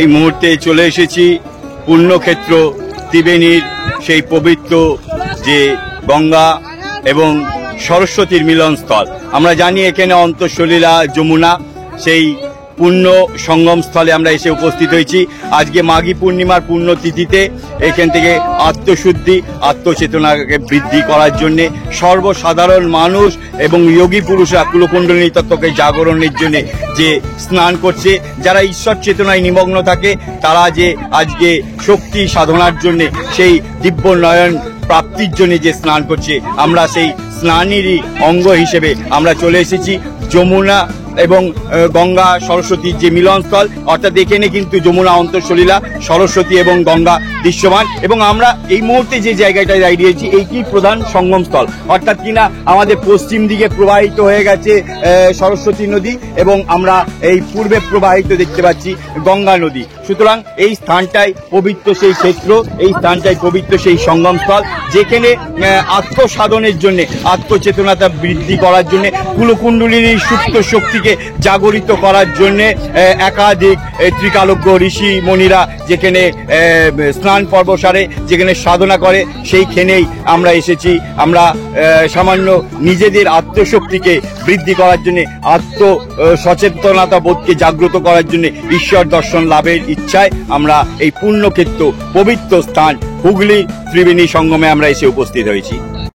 এই মুহূর্তে চলে এসেছি পুণ্যক্ষেত্র ত্রিবেণীর সেই পবিত্র যে গঙ্গা এবং সরস্বতীর মিলনস্থল। আমরা জানি এখানে অন্তঃসলীলা যমুনা সেই পুণ্য সঙ্গম স্থলে আমরা এসে উপস্থিত হয়েছি। আজকে মাঘী পূর্ণিমার পুণ্যতিথিতে এখান থেকে আত্মশুদ্ধি আত্মচেতনাকে বৃদ্ধি করার জন্য সর্বসাধারণ মানুষ এবং যোগী পুরুষরা কুলকুণ্ডলিনী তত্ত্বকে জাগরণের জন্য যে স্নান করছে, যারা ঈশ্বর চেতনায় নিমগ্ন থাকে তারা যে আজকে শক্তি সাধনার জন্য সেই দিব্য নয়ন প্রাপ্তির জন্য যে স্নান করছে, আমরা সেই স্নানেরই অঙ্গ হিসেবে আমরা চলে এসেছি যমুনা এবং গঙ্গা সরস্বতীর যে মিলনস্থল। অর্থাৎ এখানে কিন্তু যমুনা অন্তঃসলীলা, সরস্বতী এবং গঙ্গা দৃশ্যমান এবং আমরা এই মুহূর্তে যে জায়গাটায় দাঁড়িয়েছি এইটি প্রধান সঙ্গমস্থল। অর্থাৎ কিনা আমাদের পশ্চিম দিকে প্রবাহিত হয়ে গেছে সরস্বতী নদী এবং আমরা এই পূর্বে প্রবাহিত দেখতে পাচ্ছি গঙ্গা নদী। সুতরাং এই স্থানটাই পবিত্র সেই ক্ষেত্র, এই স্থানটাই পবিত্র সেই সঙ্গমস্থল, যেখানে আত্মসাধনের জন্য আত্মচেতনতা বৃদ্ধি করার জন্য কুলকুণ্ডলিনীর সুপ্ত শক্তিকে জাগরিত করার জন্য একাধিক ত্রিকালজ্ঞ ঋষি মণিরা যেখানে স্নান পর্ব সারে, যেখানে সাধনা করে, সেইখানেই আমরা এসেছি। আমরা সামান্য নিজেদের আত্মশক্তিকে বৃদ্ধি করার জন্য, আত্ম সচেতনতা বোধকে জাগ্রত করার জন্য, ঈশ্বর দর্শন লাভের ইচ্ছায় আমরা এই পুণ্যক্ষেত্র পবিত্র স্থান হুগলি ত্রিবেণী সঙ্গমে আমরা এসে উপস্থিত হয়েছি।